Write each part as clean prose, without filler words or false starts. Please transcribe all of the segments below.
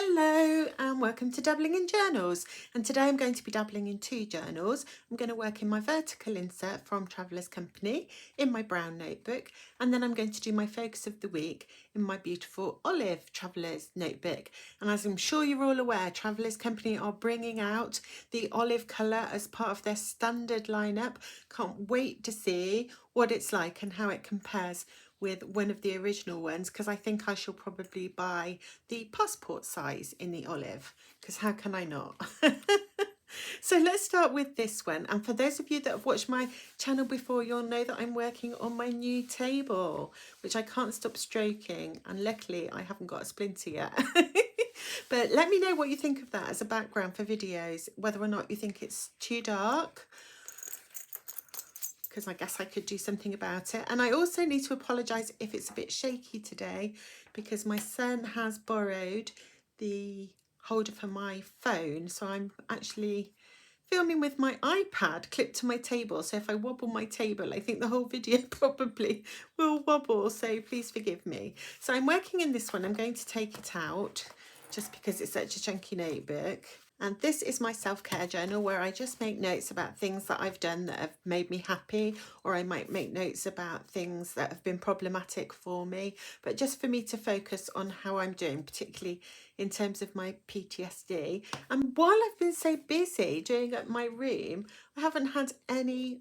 Hello and welcome to Dabbling in Journals, and today I'm going to be dabbling in two journals. I'm going to work in my vertical insert from Traveller's Company in my brown notebook, and then I'm going to do my focus of the week in my beautiful olive Traveller's notebook. And as I'm sure you're all aware, Traveller's Company are bringing out the olive colour as part of their standard lineup. Can't wait to see what it's like and how it compares with one of the original ones, because I think I shall probably buy the passport size in the olive, because how can I not? So let's start with this one, and for those of you that have watched my channel before, you'll know that I'm working on my new table, which I can't stop stroking, and luckily I haven't got a splinter yet. But let me know what you think of that as a background for videos, whether or not you think it's too dark, because I guess I could do something about it. And I also need to apologise if it's a bit shaky today, because my son has borrowed the holder for my phone, so I'm actually filming with my iPad clipped to my table. So if I wobble my table, I think the whole video probably will wobble, so please forgive me. So I'm working in this one. I'm going to take it out just because it's such a chunky notebook. And this is my self-care journal, where I just make notes about things that I've done that have made me happy, or I might make notes about things that have been problematic for me, but just for me to focus on how I'm doing, particularly in terms of my PTSD. And while I've been so busy doing up my room, I haven't had any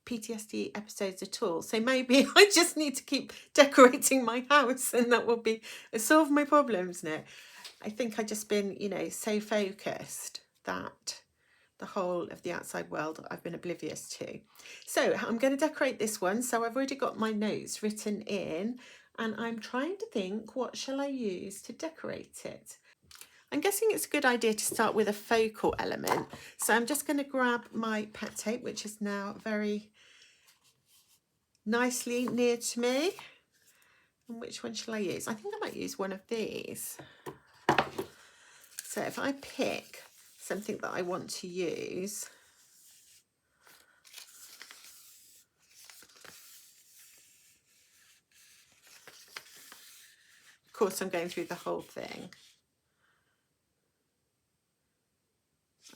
PTSD episodes at all. So maybe I just need to keep decorating my house and that will be solve my problems now. I think I've just been, so focused that the whole of the outside world I've been oblivious to. So I'm going to decorate this one. So I've already got my notes written in, and I'm trying to think, what shall I use to decorate it? I'm guessing it's a good idea to start with a focal element. So I'm just going to grab my pet tape, which is now very nicely near to me. And which one shall I use? I think I might use one of these. So if I pick something that I want to use, of course I'm going through the whole thing.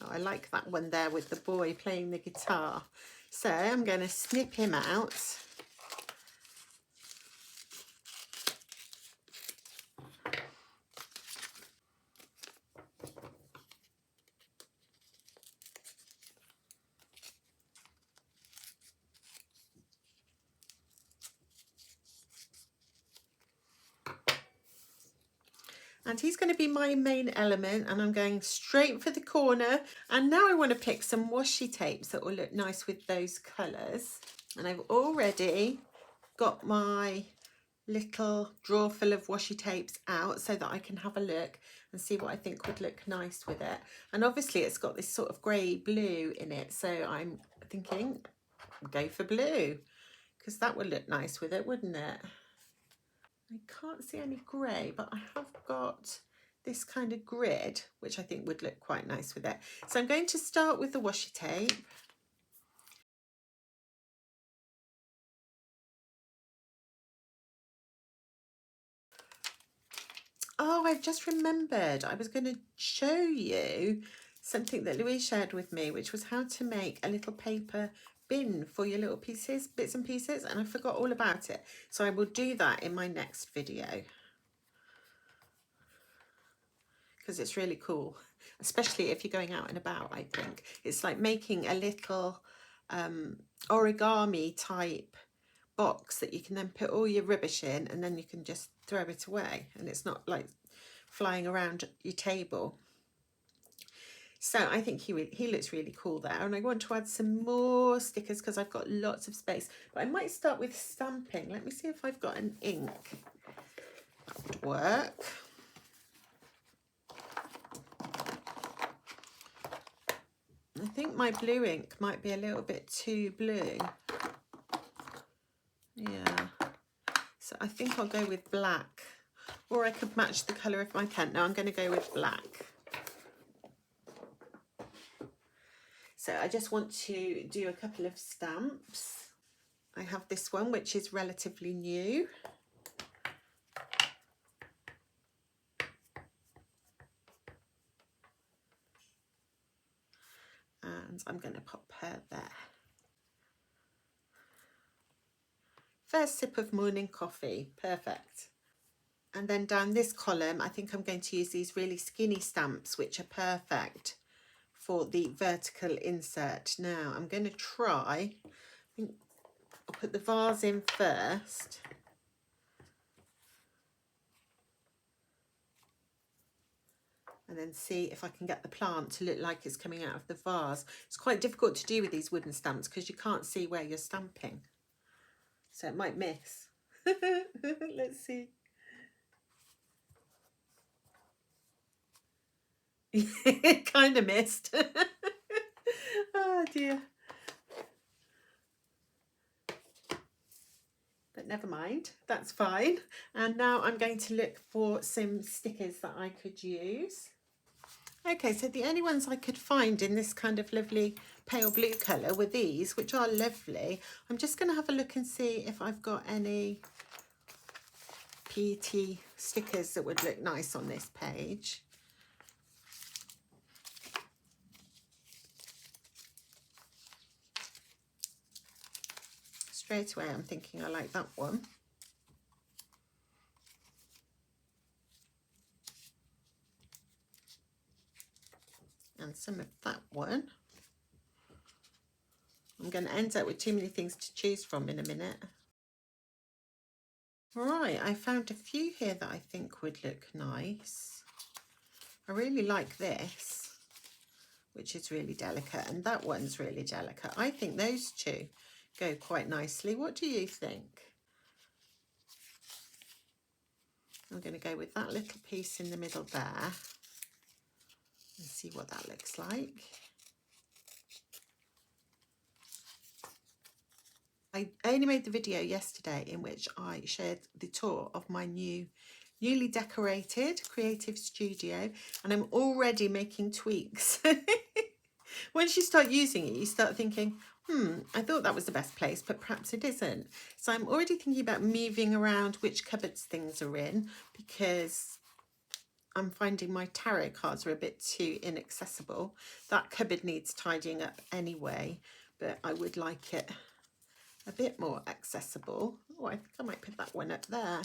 Oh, I like that one there with the boy playing the guitar. So I'm going to snip him out. And he's going to be my main element, and I'm going straight for the corner. And now I want to pick some washi tapes that will look nice with those colours. And I've already got my little drawer full of washi tapes out so that I can have a look and see what I think would look nice with it. And obviously it's got this sort of grey blue in it, so I'm thinking go for blue, because that would look nice with it, wouldn't it? I can't see any grey, but I have got this kind of grid, which I think would look quite nice with it. So I'm going to start with the washi tape. Oh, I've just remembered. I was going to show you something that Louise shared with me, which was how to make a little paper bin for your little pieces, bits and pieces, and I forgot all about it. So I will do that in my next video, because it's really cool, especially if you're going out and about. I think it's like making a little origami type box that you can then put all your rubbish in, and then you can just throw it away, and it's not like flying around your table. So I think he looks really cool there, and I want to add some more stickers because I've got lots of space, but I might start with stamping. Let me see if I've got an ink that would work. I think my blue ink might be a little bit too blue. Yeah, so I think I'll go with black, or I could match the colour of my pen. No, I'm going to go with black. So I just want to do a couple of stamps. I have this one, which is relatively new. And I'm going to pop her there. First sip of morning coffee, perfect. And then down this column, I think I'm going to use these really skinny stamps, which are perfect for the vertical insert. Now I'm going to try, I think I'll put the vase in first. And then see if I can get the plant to look like it's coming out of the vase. It's quite difficult to do with these wooden stamps because you can't see where you're stamping. So it might miss. Let's see. It kind of missed. Oh dear. But never mind, that's fine. And now I'm going to look for some stickers that I could use. Okay, so the only ones I could find in this kind of lovely pale blue colour were these, which are lovely. I'm just going to have a look and see if I've got any PET stickers that would look nice on this page. Straight away I'm thinking I like that one. And some of that one. I'm going to end up with too many things to choose from in a minute. Right, I found a few here that I think would look nice. I really like this, which is really delicate, and that one's really delicate. I think those two go quite nicely. What do you think? I'm going to go with that little piece in the middle there and see what that looks like. I only made the video yesterday in which I shared the tour of my newly decorated creative studio, and I'm already making tweaks. Once you start using it, you start thinking, I thought that was the best place, but perhaps it isn't. So I'm already thinking about moving around which cupboards things are in, because I'm finding my tarot cards are a bit too inaccessible. That cupboard needs tidying up anyway, but I would like it a bit more accessible. Oh, I think I might put that one up there.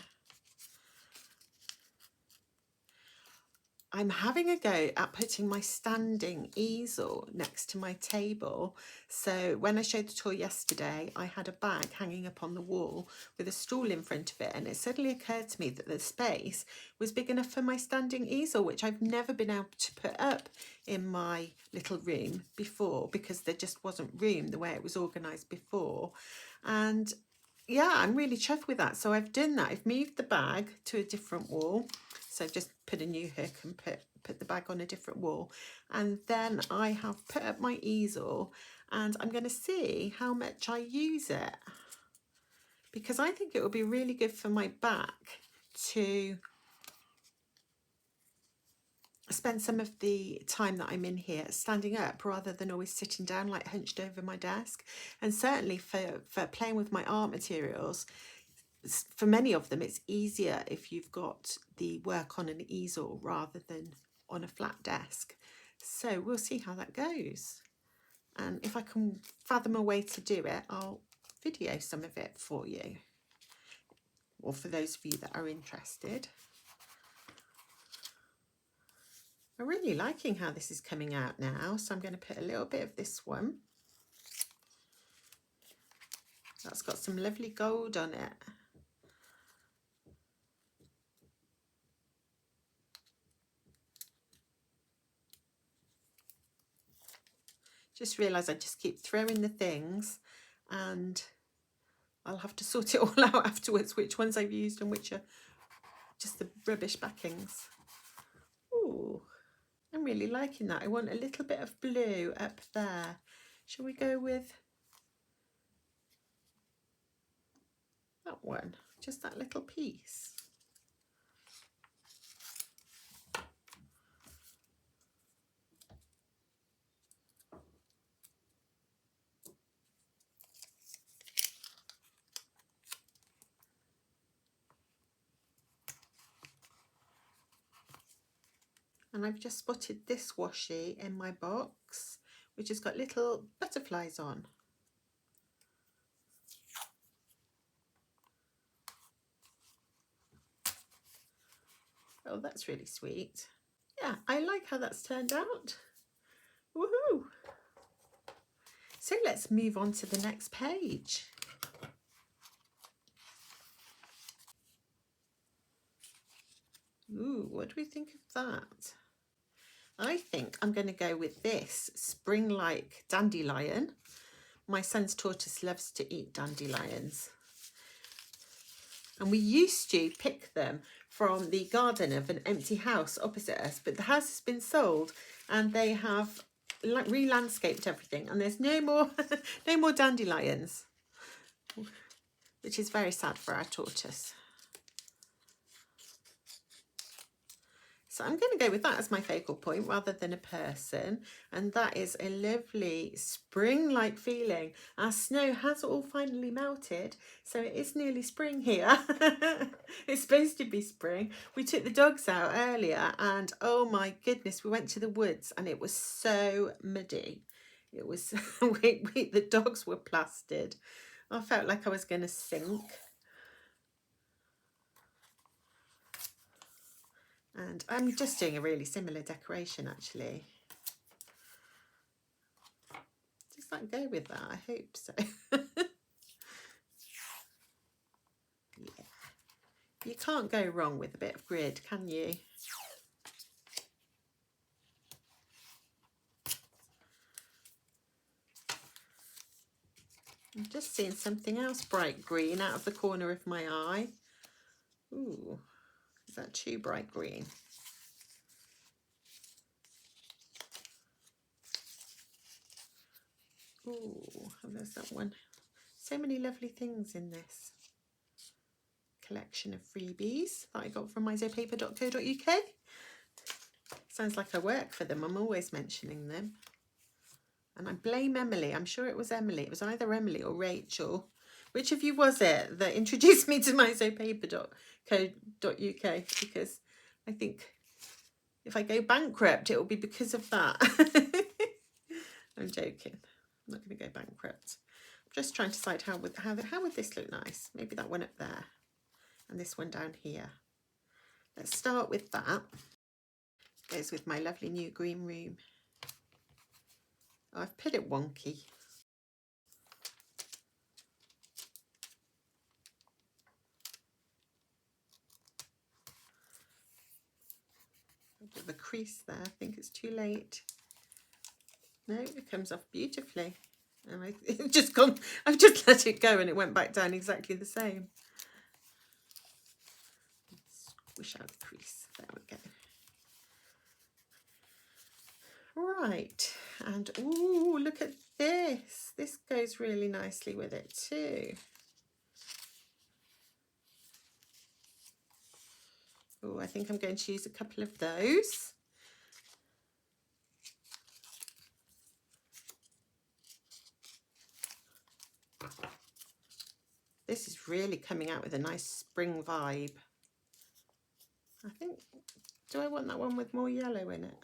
I'm having a go at putting my standing easel next to my table. So when I showed the tour yesterday, I had a bag hanging up on the wall with a stool in front of it, and it suddenly occurred to me that the space was big enough for my standing easel, which I've never been able to put up in my little room before because there just wasn't room the way it was organised before. And yeah, I'm really chuffed with that. So I've done that. I've moved the bag to a different wall. So I've just put a new hook and put the bag on a different wall. And then I have put up my easel, and I'm going to see how much I use it, because I think it will be really good for my back to spend some of the time that I'm in here standing up rather than always sitting down like hunched over my desk. And certainly for playing with my art materials, for many of them, it's easier if you've got the work on an easel rather than on a flat desk. So we'll see how that goes. And if I can fathom a way to do it, I'll video some of it for you, or for those of you that are interested. I'm really liking how this is coming out now, so I'm going to put a little bit of this one. That's got some lovely gold on it. Just realised I just keep throwing the things, and I'll have to sort it all out afterwards, which ones I've used and which are just the rubbish backings. Ooh, I'm really liking that. I want a little bit of blue up there. Shall we go with that one? Just that little piece. And I've just spotted this washi in my box, which has got little butterflies on. Oh, that's really sweet. Yeah, I like how that's turned out. Woohoo! So let's move on to the next page. Ooh, what do we think of that? I think I'm going to go with this spring-like dandelion. My son's tortoise loves to eat dandelions. And we used to pick them from the garden of an empty house opposite us, but the house has been sold and they have re-landscaped everything, and there's no more no more dandelions, which is very sad for our tortoise. So I'm going to go with that as my focal point rather than a person. And that is a lovely spring-like feeling. Our snow has all finally melted, so it is nearly spring here. It's supposed to be spring. We took the dogs out earlier and oh my goodness, we went to the woods and it was so muddy. It was, the dogs were plastered. I felt like I was going to sink. And I'm just doing a really similar decoration actually. Does that go with that? I hope so. Yeah. You can't go wrong with a bit of grid, can you? I'm just seeing something else bright green out of the corner of my eye. Ooh, is that too bright green? Ooh, there's that one. So many lovely things in this collection of freebies that I got from myzopaper.co.uk. Sounds like I work for them. I'm always mentioning them. And I blame Emily. I'm sure it was Emily. It was either Emily or Rachel. Which of you was it that introduced me to myzopaper.co.uk? Because I think if I go bankrupt, it will be because of that. I'm joking. I'm not going to go bankrupt. I'm just trying to decide how would this look nice. Maybe that one up there and this one down here. Let's start with that. Goes with my lovely new green room. Oh, I've put it wonky. A bit of a crease there. I think it's too late. No, it comes off beautifully. And I've just let it go and it went back down exactly the same. Squish out the crease. There we go. Right, and ooh, look at this. This goes really nicely with it too. Oh, I think I'm going to use a couple of those. This is really coming out with a nice spring vibe. I think, do I want that one with more yellow in it?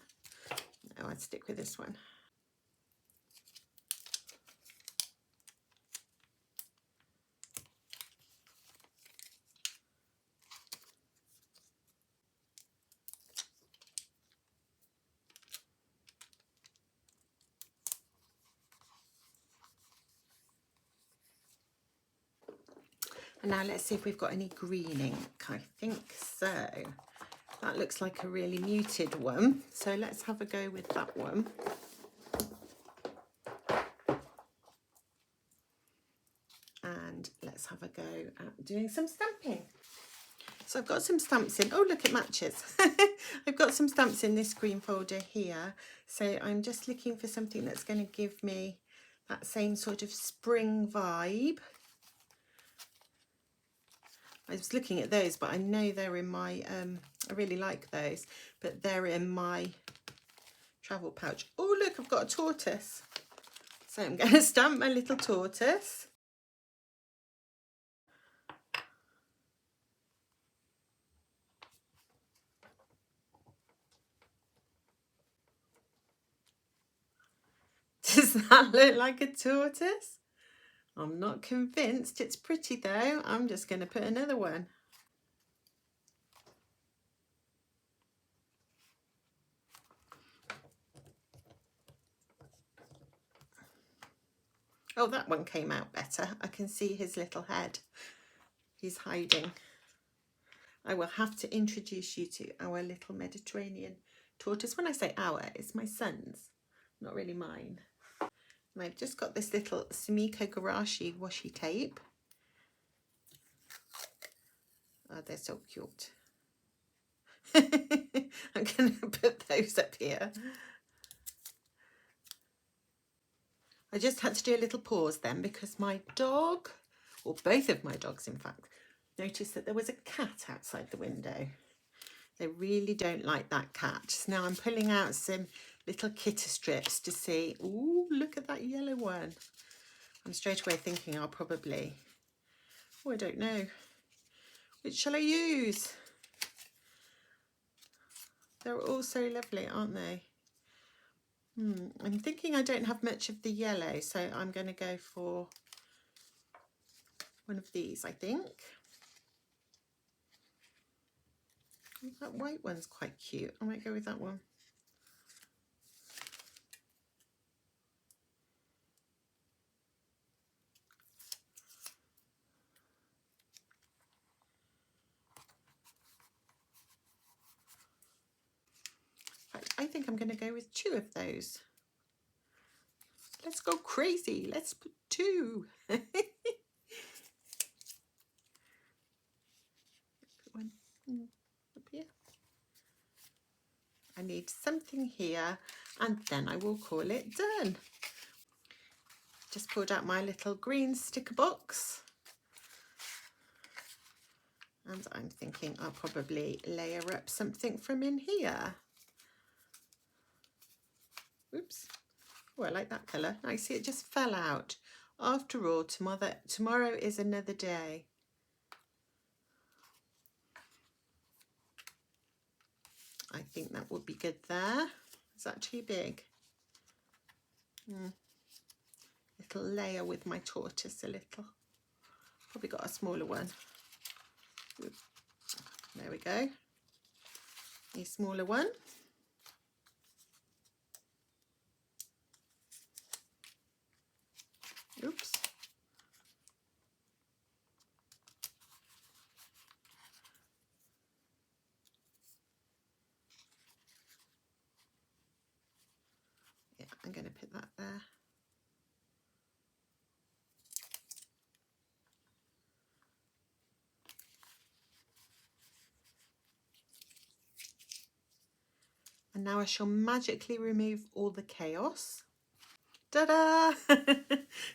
No, I'd stick with this one. And now let's see if we've got any green ink. I think so. That looks like a really muted one. So let's have a go with that one. And let's have a go at doing some stamping. So I've got some stamps in. Oh, look, it matches. I've got some stamps in this green folder here. So I'm just looking for something that's going to give me that same sort of spring vibe. I was looking at those, but I know they're in my, I really like those, but they're in my travel pouch. Oh, look, I've got a tortoise. So I'm going to stamp my little tortoise. Does that look like a tortoise? I'm not convinced. It's pretty though. I'm just going to put another one. Oh, that one came out better. I can see his little head. He's hiding. I will have to introduce you to our little Mediterranean tortoise. When I say our, it's my son's, not really mine. And I've just got this little Sumiko Garashi washi tape. Oh, they're so cute. I'm going to put those up here. I just had to do a little pause then because my dog, or both of my dogs in fact, noticed that there was a cat outside the window. They really don't like that cat. So now I'm pulling out some little kitter strips to see. Ooh, look at that yellow one. I'm straight away thinking I'll probably, oh, I don't know. Which shall I use? They're all so lovely, aren't they? I'm thinking I don't have much of the yellow, so I'm going to go for one of these, I think. Oh, that white one's quite cute. I might go with that one. In fact, I think I'm going to go with 2 of those. Let's go crazy. Let's put 2. Put one up here. I need something here and then I will call it done. Just pulled out my little green sticker box. And I'm thinking I'll probably layer up something from in here. Oops. Oh, I like that colour. I see it just fell out. After all, tomorrow is another day. I think that would be good there. Is that too big? Little layer with my tortoise a little. Probably got a smaller one. There we go. A smaller one. Oops. Yeah, I'm going to put that there. And now I shall magically remove all the chaos. Ta-da!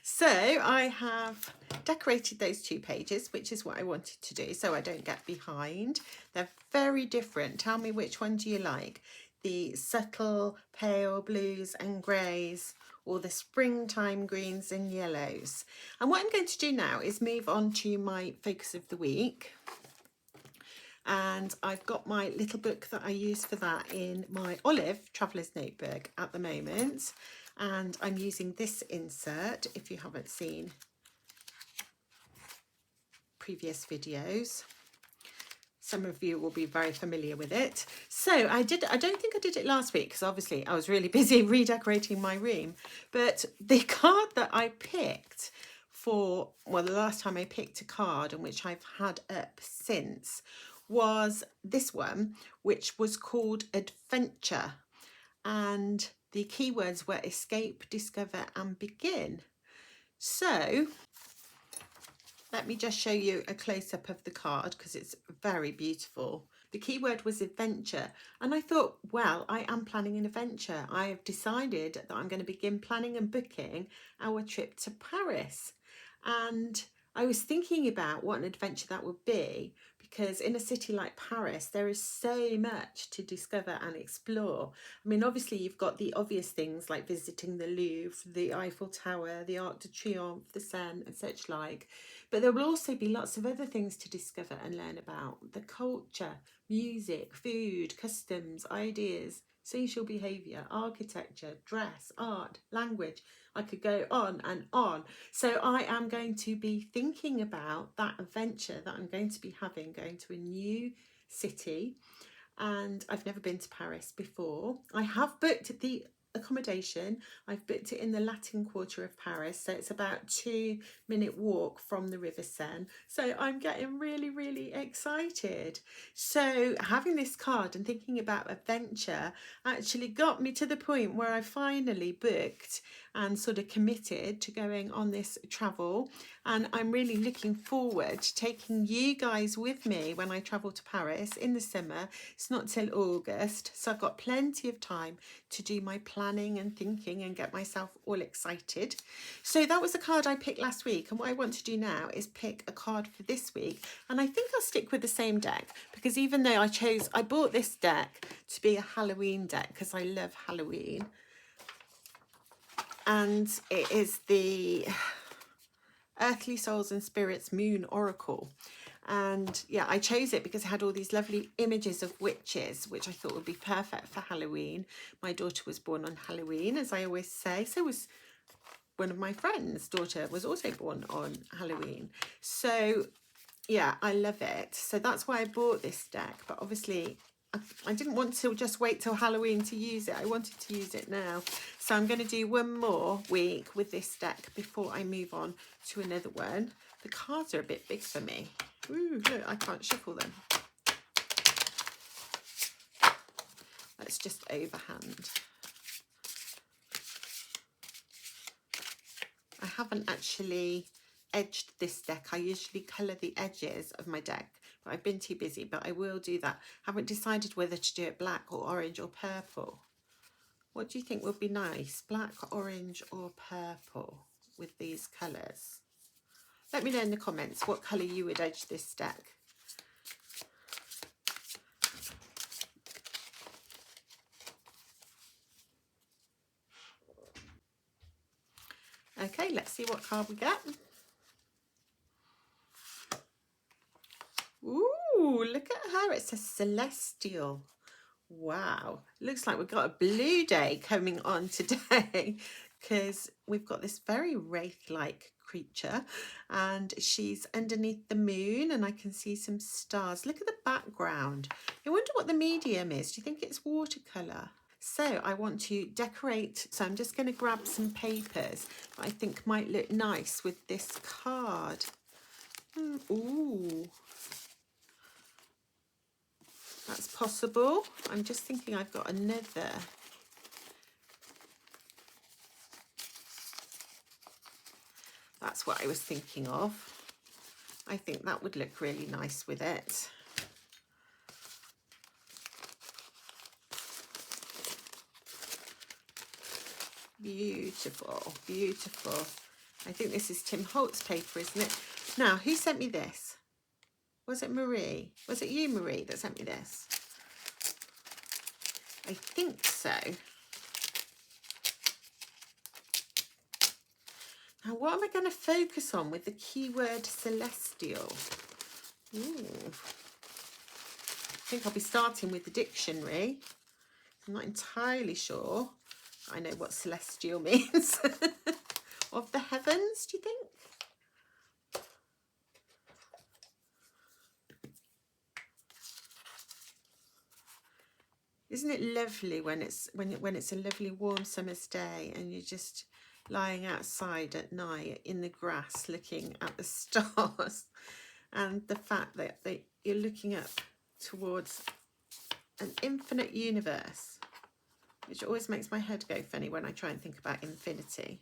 So I have decorated those 2 pages, which is what I wanted to do, so I don't get behind. They're very different. Tell me which one do you like? The subtle pale blues and greys, or the springtime greens and yellows? And what I'm going to do now is move on to my focus of the week. And I've got my little book that I use for that in my Olive Traveller's Notebook at the moment. And I'm using this insert, if you haven't seen previous videos. Some of you will be very familiar with it. So I don't think I did it last week because obviously I was really busy redecorating my room. But the card that I picked for, well, the last time I picked a card and which I've had up since was this one, which was called Adventure. And the keywords were escape, discover and begin. So let me just show you a close-up of the card because it's very beautiful. The keyword was adventure, and I thought, well, I am planning an adventure. I have decided that I'm going to begin planning and booking our trip to Paris. And I was thinking about what an adventure that would be, because in a city like Paris, there is so much to discover and explore. I mean, obviously, you've got the obvious things like visiting the Louvre, the Eiffel Tower, the Arc de Triomphe, the Seine, and such like. But there will also be lots of other things to discover and learn about. The culture, music, food, customs, ideas, social behaviour, architecture, dress, art, language. I could go on and on. So I am going to be thinking about that adventure that I'm going to be having, going to a new city. And I've never been to Paris before. I have booked the accommodation. I've booked it in the Latin Quarter of Paris, so it's about 2-minute walk from the River Seine. So I'm getting really, really excited. So having this card and thinking about adventure actually got me to the point where I finally booked and sort of committed to going on this travel. And I'm really looking forward to taking you guys with me when I travel to Paris in the summer. It's not till August, so I've got plenty of time to do my planning and thinking and get myself all excited. So that was the card I picked last week, and what I want to do now is pick a card for this week. And I think I'll stick with the same deck, because even though I bought this deck to be a Halloween deck because I love Halloween, and it is the Earthly Souls and Spirits Moon Oracle. And yeah, I chose it because it had all these lovely images of witches, which I thought would be perfect for Halloween. My daughter was born on Halloween, as I always say. So was one of my friends' daughter, was also born on Halloween. So yeah, I love it. So that's why I bought this deck. But obviously I didn't want to just wait till Halloween to use it. I wanted to use it now. So I'm going to do one more week with this deck before I move on to another one. The cards are a bit big for me. Ooh, look, I can't shuffle them. Let's just overhand. I haven't actually edged this deck. I usually colour the edges of my deck, but I've been too busy, but I will do that. Haven't decided whether to do it black or orange or purple. What do you think would be nice? Black, orange or purple with these colours? Let me know in the comments what colour you would edge this deck. Okay, let's see what card we get. Ooh, look at her. It's a celestial. Wow. Looks like we've got a blue day coming on today, because we've got this very wraith-like creature and she's underneath the moon and I can see some stars. Look at the background. I wonder what the medium is. Do you think it's watercolour? So I want to decorate, so I'm just going to grab some papers that I think might look nice with this card. Ooh, that's possible. I'm just thinking I've got another. That's what I was thinking of. I think that would look really nice with it. Beautiful, beautiful. I think this is Tim Holt's paper, isn't it? Now, who sent me this? Was it Marie? Was it you, Marie, that sent me this? I think so. Now, what am I going to focus on with the keyword celestial? Ooh. I think I'll be starting with the dictionary. I'm not entirely sure I know what celestial means. Of the heavens, do you think? Isn't it lovely when it's a lovely warm summer's day and you're just lying outside at night in the grass looking at the stars, and the fact that you're looking up towards an infinite universe, which always makes my head go funny when I try and think about infinity.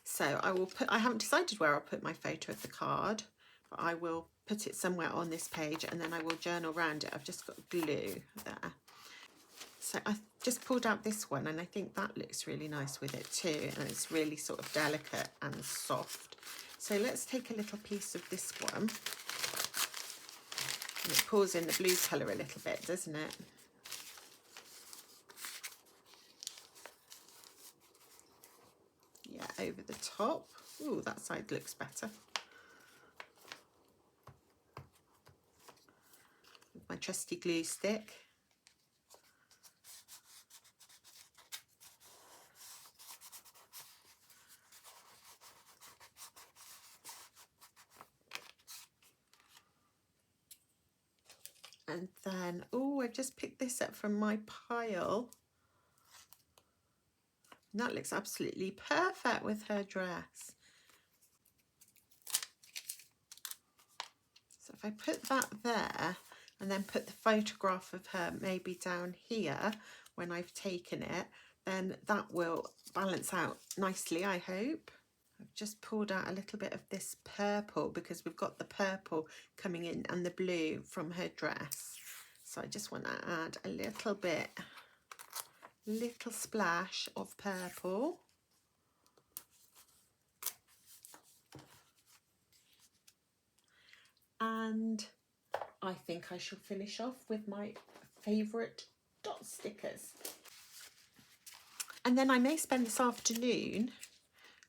So I haven't decided where I'll put my photo of the card, but I will put it somewhere on this page and then I will journal around it. I've just got glue there. So I just pulled out this one and I think that looks really nice with it too. And it's really sort of delicate and soft. So let's take a little piece of this one. And it pulls in the blue colour a little bit, doesn't it? over the top. Ooh, that side looks better. With my trusty glue stick. And then, oh, I just picked this up from my pile. And that looks absolutely perfect with her dress. So if I put that there and then put the photograph of her maybe down here when I've taken it, then that will balance out nicely, I hope. I've just pulled out a little bit of this purple because we've got the purple coming in and the blue from her dress. So I just want to add a little bit, little splash of purple. And I think I shall finish off with my favourite dot stickers. And then I may spend this afternoon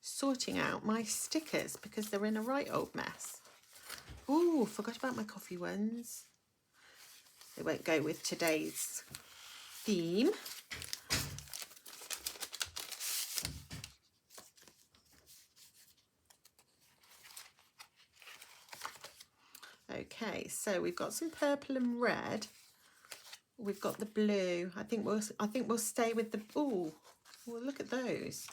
sorting out my stickers because they're in a right old mess. Ooh, forgot about my coffee ones. They won't go with today's theme. Okay, so we've got some purple and red. We've got the blue. I think we'll stay with the well, look at those.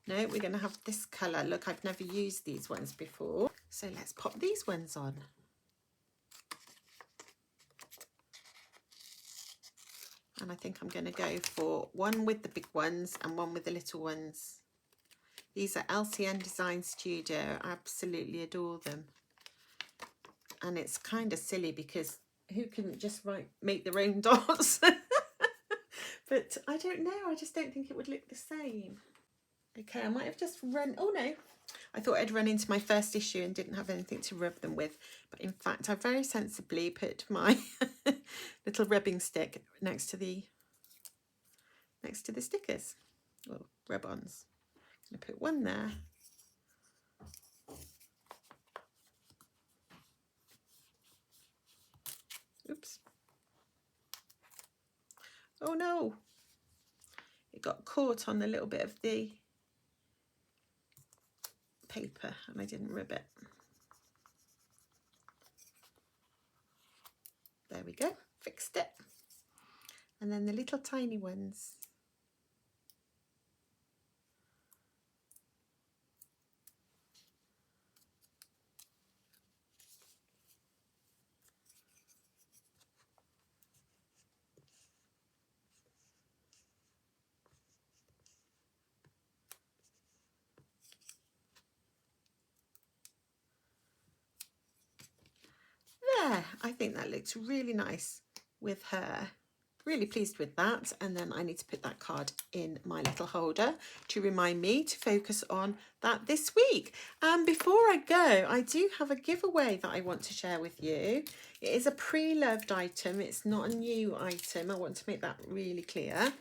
No, we're going to have this colour. Look, I've never used these ones before. So let's pop these ones on. And I think I'm going to go for one with the big ones and one with the little ones. These are LCN Design Studio. I absolutely adore them. And it's kind of silly because who can just make their own dots? But I don't know. I just don't think it would look the same. Okay, I might have just run... Oh, no. I thought I'd run into my first issue and didn't have anything to rub them with. But in fact, I very sensibly put my little rubbing stick next to the stickers, or rub-ons. I'm going to put one there. Oops. Oh, no. It got caught on a little bit of the paper and I didn't rub it. There we go, fixed it. And then the little tiny ones. There, I think that looks really nice with her. Really pleased with that. And then I need to put that card in my little holder to remind me to focus on that this week. And before I go, I do have a giveaway that I want to share with you. It is a pre-loved item. It's not a new item. I want to make that really clear.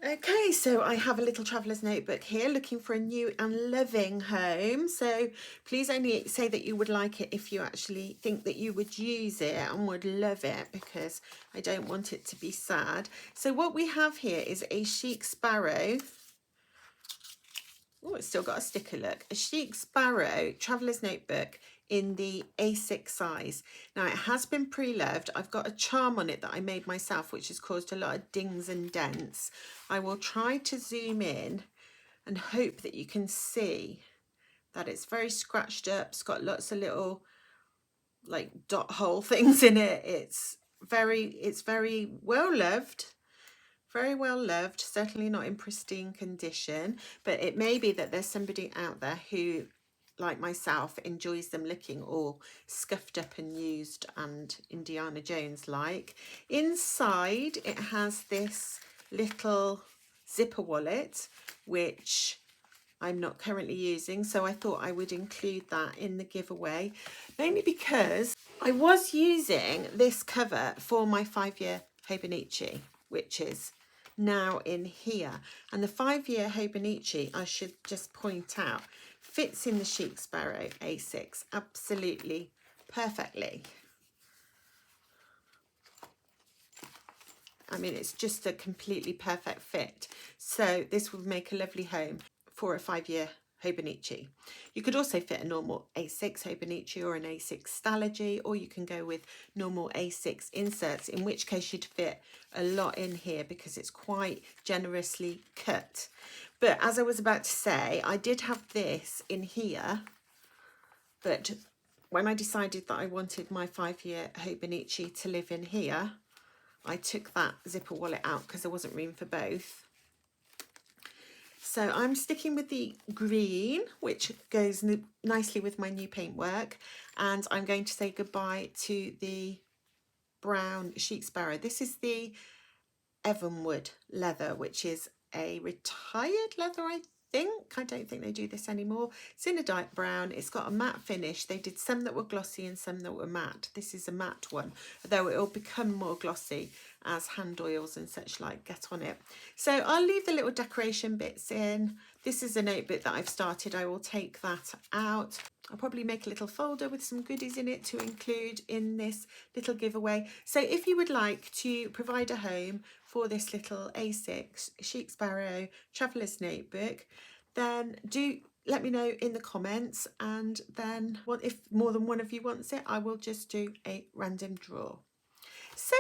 Okay, so I have a little traveller's notebook here looking for a new and loving home. So please only say that you would like it if you actually think that you would use it and would love it, because I don't want it to be sad. So what we have here is a chic sparrow. Oh, it's still got a sticker look. A chic sparrow traveller's notebook in the A6 size. Now it has been pre-loved. I've got a charm on it that I made myself, which has caused a lot of dings and dents. I will try to zoom in and hope that you can see that it's very scratched up. It's got lots of little like dot hole things in it. It's very well loved. Very well loved, certainly not in pristine condition, but it may be that there's somebody out there who, like myself, enjoys them looking all scuffed up and used and Indiana Jones like. Inside it has this little zipper wallet, which I'm not currently using, so I thought I would include that in the giveaway, mainly because I was using this cover for my 5-year Hobonichi, which is now in here. And the 5-year Hobonichi, I should just point out, fits in the Sheep Sparrow A6 absolutely perfectly. I mean, it's just a completely perfect fit. So this would make a lovely home for a 5-year Hobonichi. You could also fit a normal A6 Hobonichi or an A6 Stalogy, or you can go with normal A6 inserts, in which case you'd fit a lot in here because it's quite generously cut. But as I was about to say, I did have this in here, but when I decided that I wanted my 5-year Hobonichi to live in here, I took that zipper wallet out because there wasn't room for both. So I'm sticking with the green, which goes nicely with my new paintwork, and I'm going to say goodbye to the brown Sheep Sparrow. This is the Evanwood leather, which is a retired leather, I think. I don't think they do this anymore. It's in a dark brown. It's got a matte finish. They did some that were glossy and some that were matte. This is a matte one, though it will become more glossy as hand oils and such like get on it. So I'll leave the little decoration bits in. This is a notebook that I've started. I will take that out. I'll probably make a little folder with some goodies in it to include in this little giveaway. So if you would like to provide a home for this little A6 Sheep Sparrow Traveller's Notebook, then do let me know in the comments, and then if more than one of you wants it, I will just do a random draw. So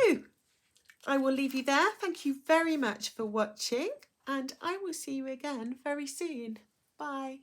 I will leave you there. Thank you very much for watching, and I will see you again very soon. Bye.